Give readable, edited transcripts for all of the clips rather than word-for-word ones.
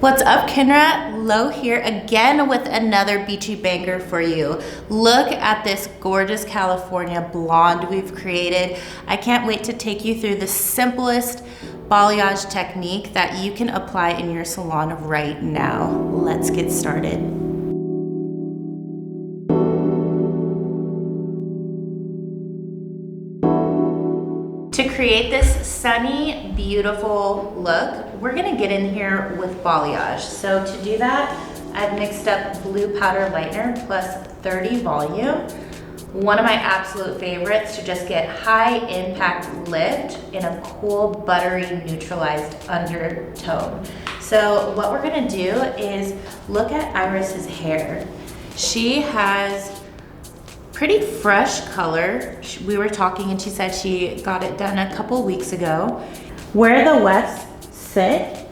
What's up, Kenra? Lo here again with another beachy banger for you. Look at this gorgeous California blonde we've created. I can't wait to take you through the simplest balayage technique that you can apply in your salon right now. Let's get started. To create this sunny, beautiful look, we're gonna get in here with balayage. So to do that, I've mixed up blue powder lightener plus 30 volume. One of my absolute favorites to just get high impact lift in a cool, buttery, neutralized undertone. So what we're gonna do is look at Iris's hair. She has pretty fresh color. We were talking and she said she got it done a couple weeks ago. Where the wefts sit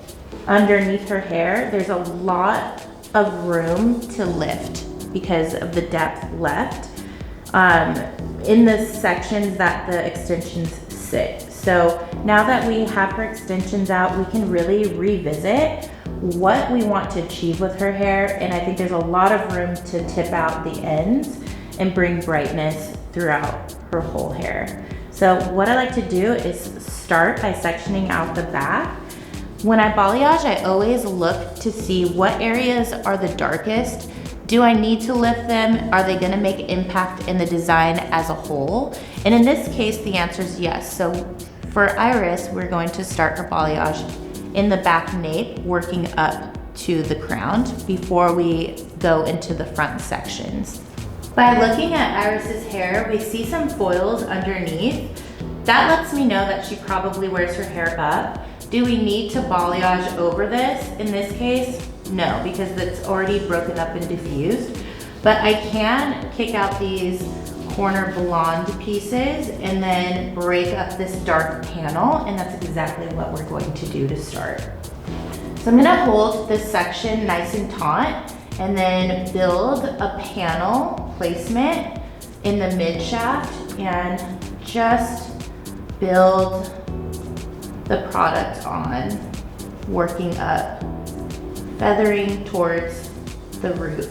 underneath her hair, there's a lot of room to lift because of the depth left in the sections that the extensions sit. So now that we have her extensions out, we can really revisit what we want to achieve with her hair. And I think there's a lot of room to tip out the ends and bring brightness throughout her whole hair. So what I like to do is start by sectioning out the back. When I balayage, I always look to see what areas are the darkest. Do I need to lift them? Are they gonna make impact in the design as a whole? And in this case, the answer is yes. So for Iris, we're going to start her balayage in the back nape, working up to the crown before we go into the front sections. By looking at Iris's hair, we see some foils underneath. That lets me know that she probably wears her hair up. Do we need to balayage over this? In this case, no, because it's already broken up and diffused. But I can kick out these corner blonde pieces and then break up this dark panel, and that's exactly what we're going to do to start. So I'm gonna hold this section nice and taut and then build a panel placement in the mid shaft and just build the product on, working up, feathering towards the root.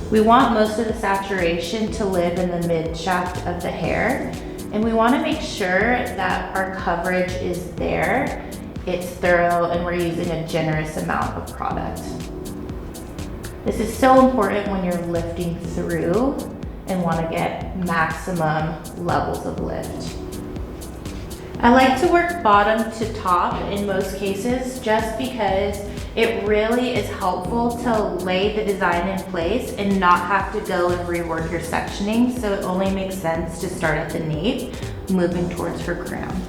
We want most of the saturation to live in the mid shaft of the hair, and we want to make sure that our coverage is there, it's thorough, and we're using a generous amount of product. This is so important when you're lifting through and want to get maximum levels of lift. I like to work bottom to top in most cases just because it really is helpful to lay the design in place and not have to go and rework your sectioning, so it only makes sense to start at the nape, moving towards her crown.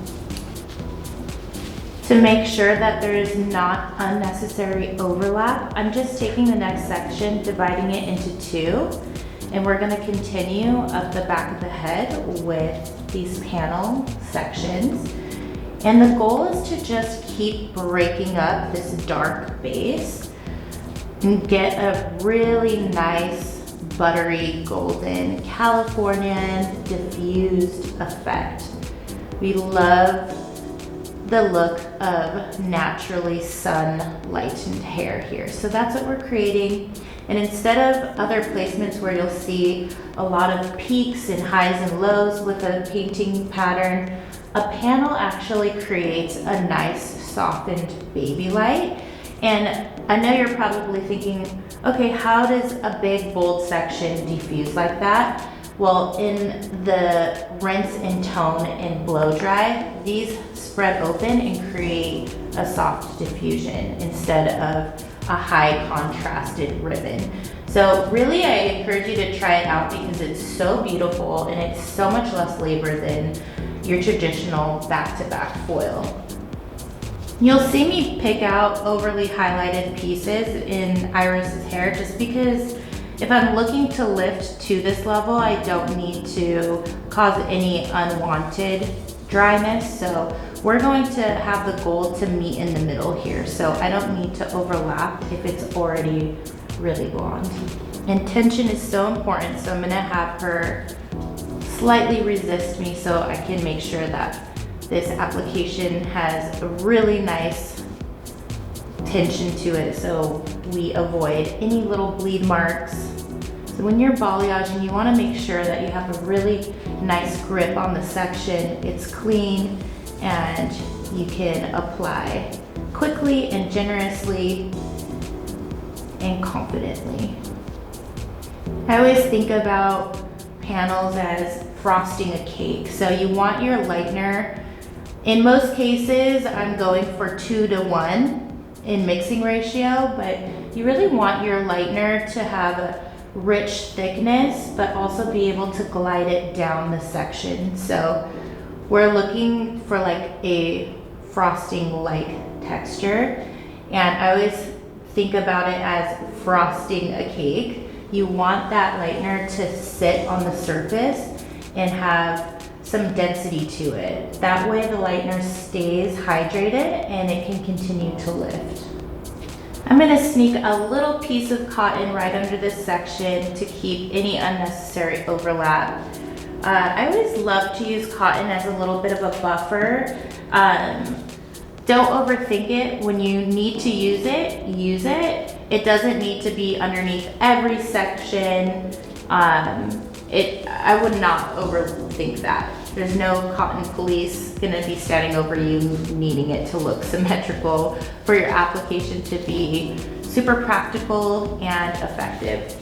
To make sure that there is not unnecessary overlap, I'm just taking the next section, dividing it into two, and we're gonna continue up the back of the head with these panel sections. And the goal is to just keep breaking up this dark base and get a really nice, buttery, golden, Californian diffused effect. We love the look of naturally sun-lightened hair here. So that's what we're creating. And instead of other placements where you'll see a lot of peaks and highs and lows with a painting pattern, a panel actually creates a nice softened baby light. And I know you're probably thinking, okay, how does a big bold section diffuse like that? Well, in the rinse and tone and blow dry, these spread open and create a soft diffusion instead of a high contrasted ribbon. So really I encourage you to try it out because it's so beautiful and it's so much less labor than your traditional back-to-back foil. You'll see me pick out overly highlighted pieces in Iris's hair just because if I'm looking to lift to this level, I don't need to cause any unwanted dryness. So we're going to have the goal to meet in the middle here. So I don't need to overlap if it's already really blonde. And tension is so important. So I'm gonna have her slightly resist me so I can make sure that this application has a really nice tension to it so we avoid any little bleed marks. So when you're balayaging, you want to make sure that you have a really nice grip on the section. It's clean and you can apply quickly and generously and confidently. I always think about panels as frosting a cake. So you want your lightener, in most cases, I'm going for 2:1 in mixing ratio, but you really want your lightener to have a rich thickness, but also be able to glide it down the section. So we're looking for like a frosting-like texture. And I always think about it as frosting a cake. You want that lightener to sit on the surface and have some density to it. That way the lightener stays hydrated and it can continue to lift. I'm gonna sneak a little piece of cotton right under this section to keep any unnecessary overlap. I always love to use cotton as a little bit of a buffer. Don't overthink it. When you need to use it, use it. It doesn't need to be underneath every section. I would not overthink that. There's no cotton police gonna be standing over you needing it to look symmetrical for your application to be super practical and effective.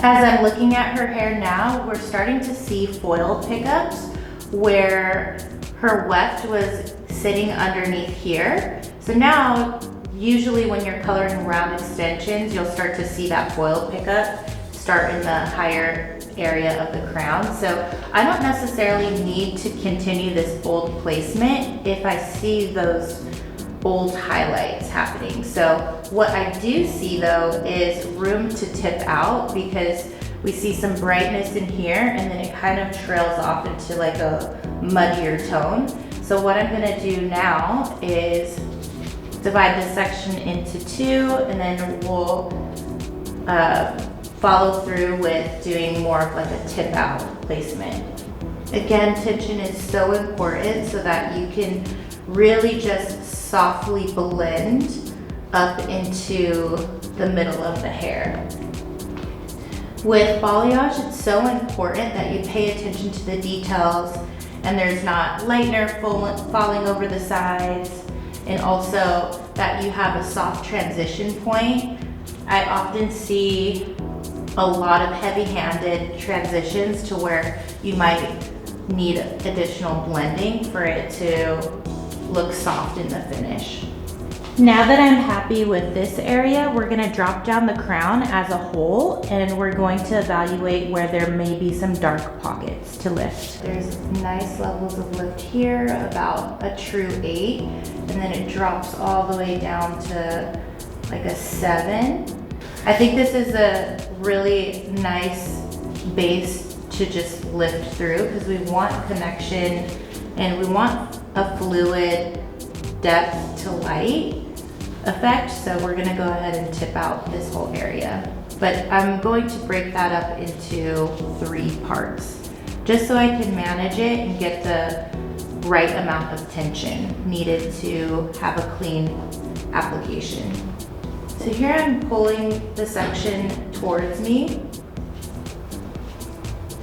As I'm looking at her hair now, we're starting to see foil pickups where her weft was sitting underneath here. So now, usually when you're coloring round extensions, you'll start to see that foil pickup start in the higher area of the crown. So I don't necessarily need to continue this bold placement if I see those bold highlights happening. So what I do see though is room to tip out because we see some brightness in here and then it kind of trails off into like a muddier tone. So what I'm gonna do now is divide this section into two and then we'll follow through with doing more of like a tip out placement. Again, tension is so important so that you can really just softly blend up into the middle of the hair. With balayage, it's so important that you pay attention to the details and there's not lightener falling over the sides, and also that you have a soft transition point. I often see a lot of heavy-handed transitions to where you might need additional blending for it to look soft in the finish. Now that I'm happy with this area, we're gonna drop down the crown as a whole and we're going to evaluate where there may be some dark pockets to lift. There's nice levels of lift here, about a true 8, and then it drops all the way down to like a 7. I think this is a really nice base to just lift through because we want connection and we want a fluid depth to light effect. So we're gonna go ahead and tip out this whole area. But I'm going to break that up into 3 parts just so I can manage it and get the right amount of tension needed to have a clean application. So here I'm pulling the section towards me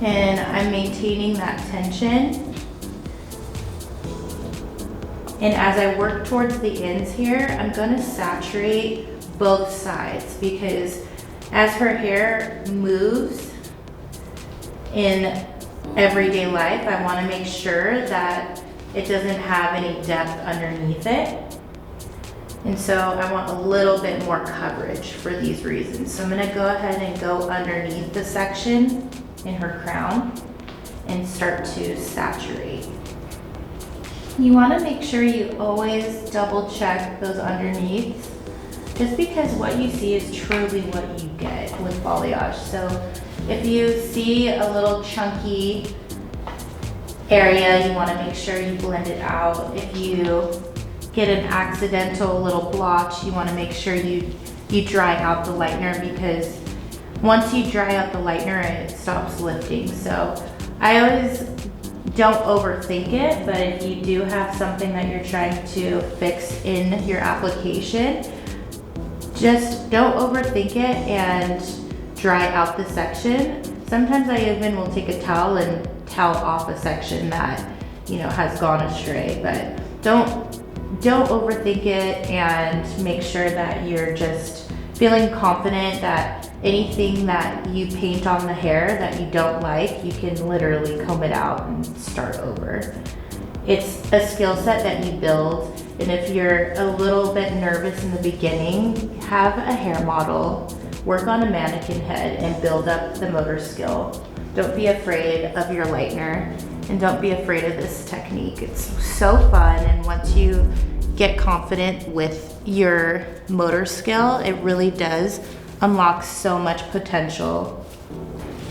and I'm maintaining that tension. And as I work towards the ends here, I'm gonna saturate both sides because as her hair moves in everyday life, I wanna make sure that it doesn't have any depth underneath it. And so I want a little bit more coverage for these reasons. So I'm gonna go ahead and go underneath the section in her crown and start to saturate. You wanna make sure you always double check those underneaths just because what you see is truly what you get with balayage. So if you see a little chunky area, you wanna make sure you blend it out. If you get an accidental little blotch, you wanna make sure you dry out the lightener because once you dry out the lightener, it stops lifting. So I always Don't overthink it, but if you do have something that you're trying to fix in your application, just don't overthink it and dry out the section. Sometimes I even will take a towel and towel off a section that, you know, has gone astray, but don't overthink it, and make sure that you're just feeling confident that anything that you paint on the hair that you don't like, you can literally comb it out and start over. It's a skill set that you build, and if you're a little bit nervous in the beginning, have a hair model, work on a mannequin head, and build up the motor skill. Don't be afraid of your lightener, and don't be afraid of this technique. It's so fun, and once you get confident with your motor skill, it really does unlock so much potential.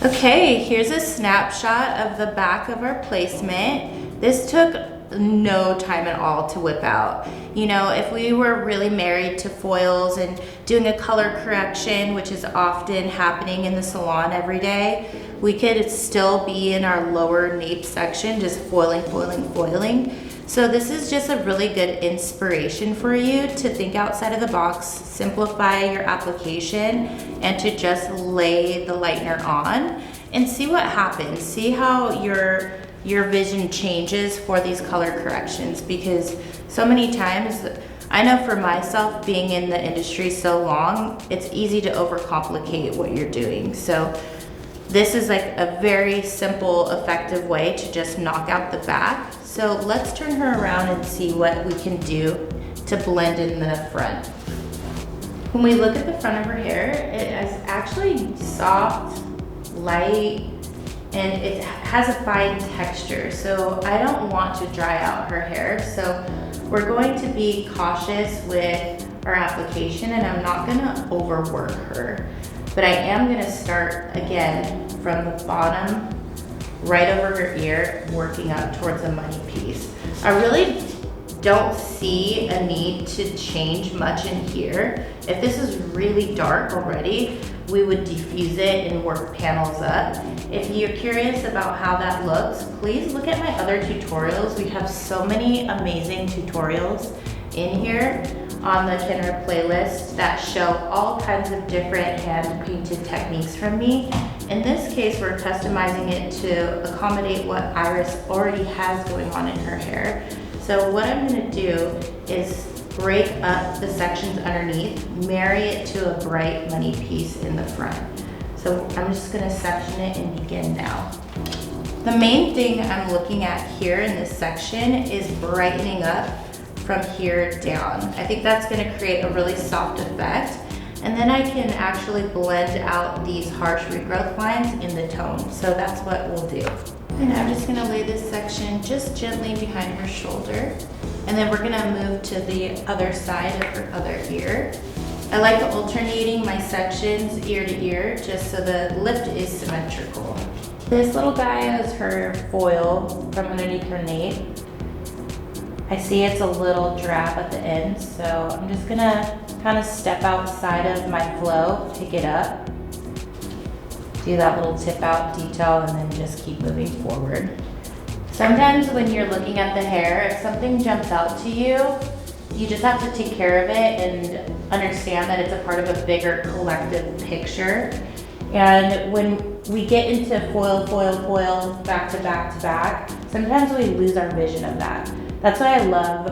Okay, here's a snapshot of the back of our placement. This took no time at all to whip out. You know, if we were really married to foils and doing a color correction, which is often happening in the salon every day, we could still be in our lower nape section, just foiling. So this is just a really good inspiration for you to think outside of the box, simplify your application, and to just lay the lightener on and see what happens. See how your vision changes for these color corrections, because so many times, I know for myself, being in the industry so long, it's easy to overcomplicate what you're doing. So this is like a very simple, effective way to just knock out the back. So let's turn her around and see what we can do to blend in the front. When we look at the front of her hair, it is actually soft, light, and it has a fine texture. So I don't want to dry out her hair. So we're going to be cautious with our application, and I'm not gonna overwork her. But I am gonna start again from the bottom, right over her ear, working up towards a money piece. I really don't see a need to change much in here. If this is really dark already, we would diffuse it and work panels up. If you're curious about how that looks, please look at my other tutorials. We have so many amazing tutorials in here on the Kenra playlist that show all kinds of different hand-painted techniques from me. In this case, we're customizing it to accommodate what Iris already has going on in her hair. So what I'm gonna do is break up the sections underneath, marry it to a bright money piece in the front. So I'm just gonna section it and begin now. The main thing I'm looking at here in this section is brightening up from here down. I think that's gonna create a really soft effect. And then I can actually blend out these harsh regrowth lines in the tone. So that's what we'll do. And I'm just gonna lay this section just gently behind her shoulder. And then we're gonna move to the other side of her other ear. I like alternating my sections ear to ear just so the lift is symmetrical. This little guy is her foil from underneath her nape. I see it's a little drab at the end, so I'm just gonna kind of step outside of my flow, pick it up, do that little tip out detail, and then just keep moving forward. Sometimes when you're looking at the hair, if something jumps out to you, you just have to take care of it and understand that it's a part of a bigger collective picture. And when we get into foil, back to back to back, sometimes we lose our vision of that. That's why I love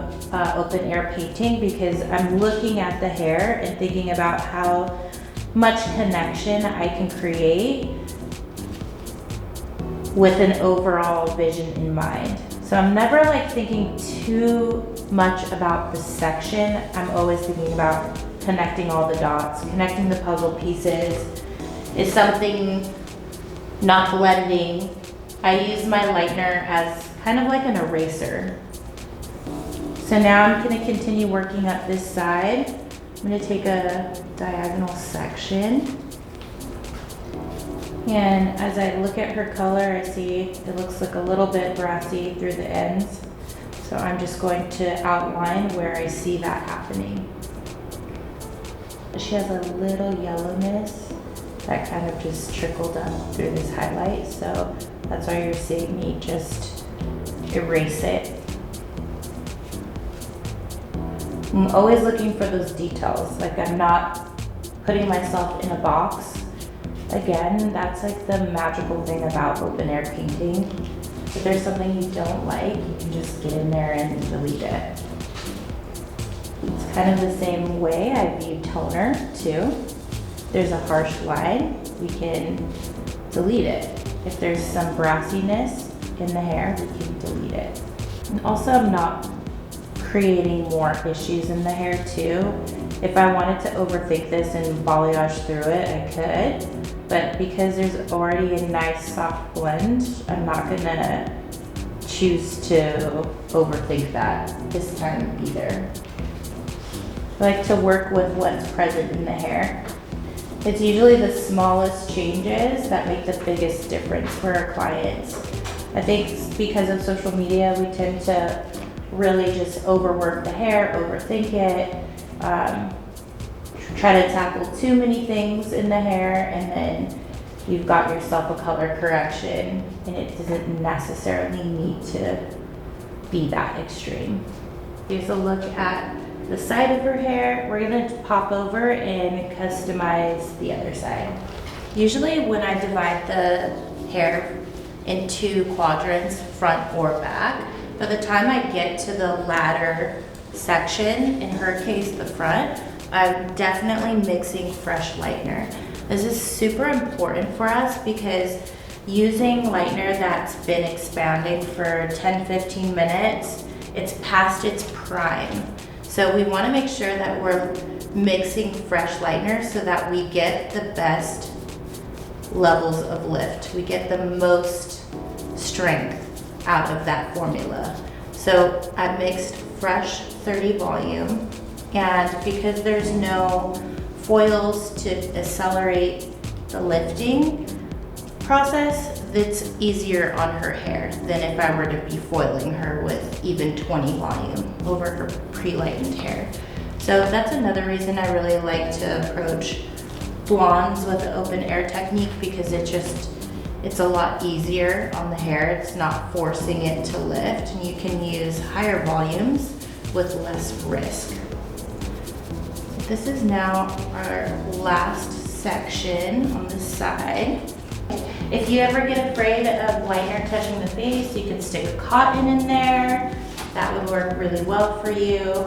open air painting, because I'm looking at the hair and thinking about how much connection I can create with an overall vision in mind. So I'm never like thinking too much about the section. I'm always thinking about connecting all the dots, connecting the puzzle pieces. Is something not blending? I use my lightener as kind of like an eraser. So now I'm gonna continue working up this side. I'm gonna take a diagonal section. And as I look at her color, I see it looks like a little bit brassy through the ends. So I'm just going to outline where I see that happening. She has a little yellowness that kind of just trickled up through this highlight. So that's why you're seeing me just erase it. I'm always looking for those details. Like, I'm not putting myself in a box. Again, that's like the magical thing about open air painting. If there's something you don't like, you can just get in there and delete it. It's kind of the same way I view toner too. There's a harsh line, we can delete it. If there's some brassiness in the hair, we can delete it. And also, I'm not creating more issues in the hair too. If I wanted to overthink this and balayage through it, I could. But because there's already a nice soft blend, I'm not gonna choose to overthink that this time either. I like to work with what's present in the hair. It's usually the smallest changes that make the biggest difference for our clients. I think because of social media, we tend to really just overwork the hair, overthink it, try to tackle too many things in the hair, and then you've got yourself a color correction, and it doesn't necessarily need to be that extreme. Here's a look at the side of her hair. We're gonna pop over and customize the other side. Usually when I divide the hair into quadrants, front or back, by the time I get to the latter section, in her case the front, I'm definitely mixing fresh lightener. This is super important for us because using lightener that's been expanding for 10-15 minutes, it's past its prime. So we want to make sure that we're mixing fresh lightener so that we get the best levels of lift. We get the most strength out of that formula. So I mixed fresh 30 volume, and because there's no foils to accelerate the lifting process, it's easier on her hair than if I were to be foiling her with even 20 volume over her pre-lightened hair. So that's another reason I really like to approach blondes with the open air technique, because it's a lot easier on the hair. It's not forcing it to lift, and you can use higher volumes with less risk. This is now our last section on the side. If you ever get afraid of lightener touching the face, you can stick a cotton in there. That would work really well for you.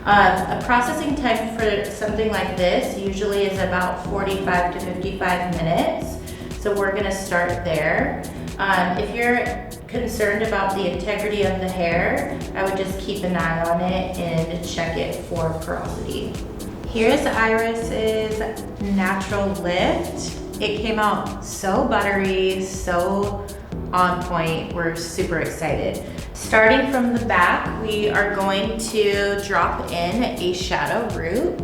A processing time for something like this usually is about 45 to 55 minutes. So we're gonna start there. If you're concerned about the integrity of the hair, I would just keep an eye on it and check it for porosity. Here's Iris's natural lift. It came out so buttery, so on point. We're super excited. Starting from the back, we are going to drop in a shadow root.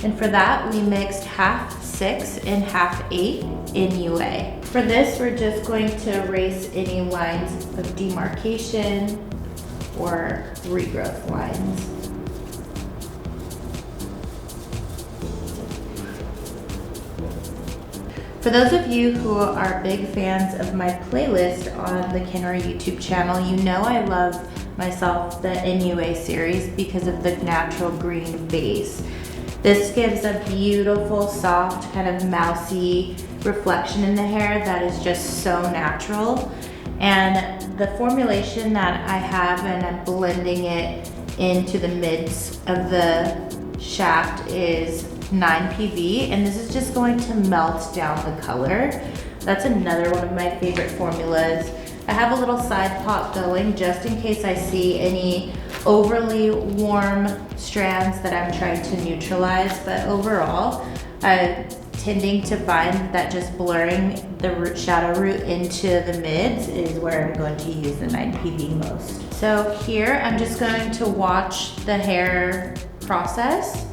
And for that, we mixed half 6 and half 8 in UA. For this, we're just going to erase any lines of demarcation or regrowth lines. For those of you who are big fans of my playlist on the Kenra YouTube channel, you know I love myself the NUA series because of the natural green base. This gives a beautiful, soft, kind of mousy reflection in the hair that is just so natural. And the formulation that I have, and I'm blending it into the mids of the shaft, is 9PV, and this is just going to melt down the color. That's another one of my favorite formulas. I have a little side pot going just in case I see any overly warm strands that I'm trying to neutralize, but overall, I'm tending to find that just blurring the shadow root into the mids is where I'm going to use the 9PV most. So here, I'm just going to watch the hair process.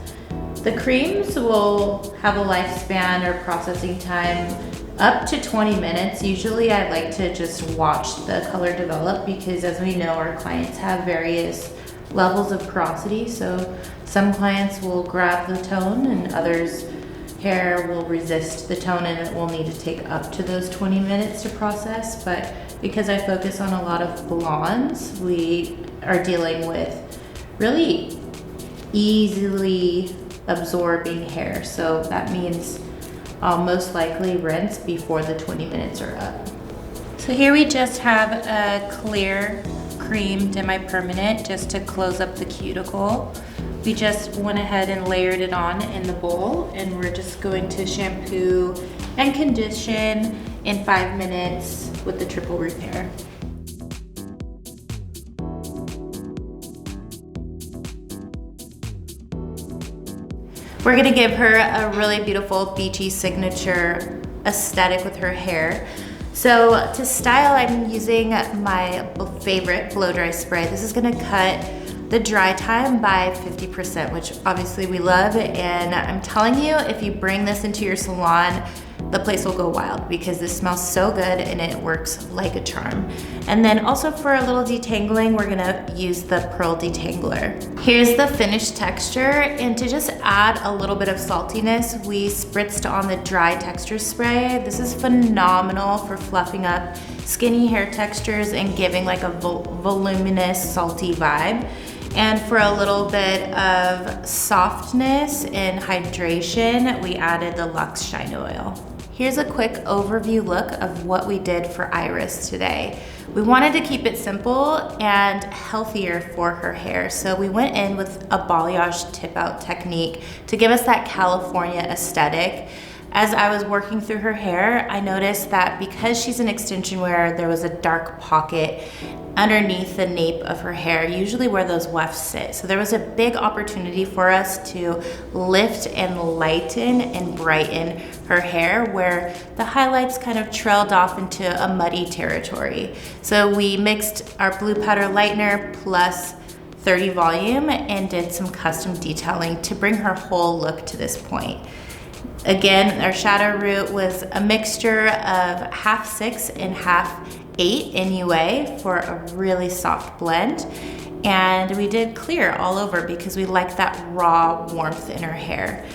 The creams will have a lifespan or processing time up to 20 minutes. Usually I like to just watch the color develop because, as we know, our clients have various levels of porosity. So some clients will grab the tone and others' hair will resist the tone, and it will need to take up to those 20 minutes to process. But because I focus on a lot of blondes, we are dealing with really easily absorbing hair. So that means I'll most likely rinse before the 20 minutes are up. So here we just have a clear cream demi-permanent just to close up the cuticle. We just went ahead and layered it on in the bowl, and we're just going to shampoo and condition in 5 minutes with the triple repair. We're gonna give her a really beautiful beachy signature aesthetic with her hair. So to style, I'm using my favorite blow dry spray. This is gonna cut the dry time by 50%, which obviously we love. And I'm telling you, if you bring this into your salon, the place will go wild because this smells so good and it works like a charm. And then also for a little detangling, we're gonna use the Pearl Detangler. Here's the finished texture, and to just add a little bit of saltiness, we spritzed on the dry texture spray. This is phenomenal for fluffing up skinny hair textures and giving like a voluminous, salty vibe. And for a little bit of softness and hydration, we added the Luxe Shine Oil. Here's a quick overview look of what we did for Iris today. We wanted to keep it simple and healthier for her hair, so we went in with a balayage tip out technique to give us that California aesthetic. As I was working through her hair, I noticed that because she's an extension wearer, there was a dark pocket underneath the nape of her hair, usually where those wefts sit. So there was a big opportunity for us to lift and lighten and brighten her hair where the highlights kind of trailed off into a muddy territory. So we mixed our blue powder lightener plus 30 volume and did some custom detailing to bring her whole look to this point. Again, our shadow root was a mixture of 1/2 and 1/2 NUA for a really soft blend. And we did clear all over because we like that raw warmth in her hair.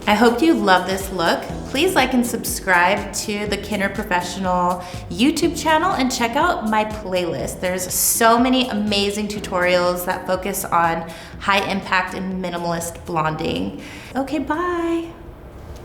I hope you love this look. Please like and subscribe to the Kenra Professional YouTube channel and check out my playlist. There's so many amazing tutorials that focus on high impact and minimalist blonding. Okay, bye.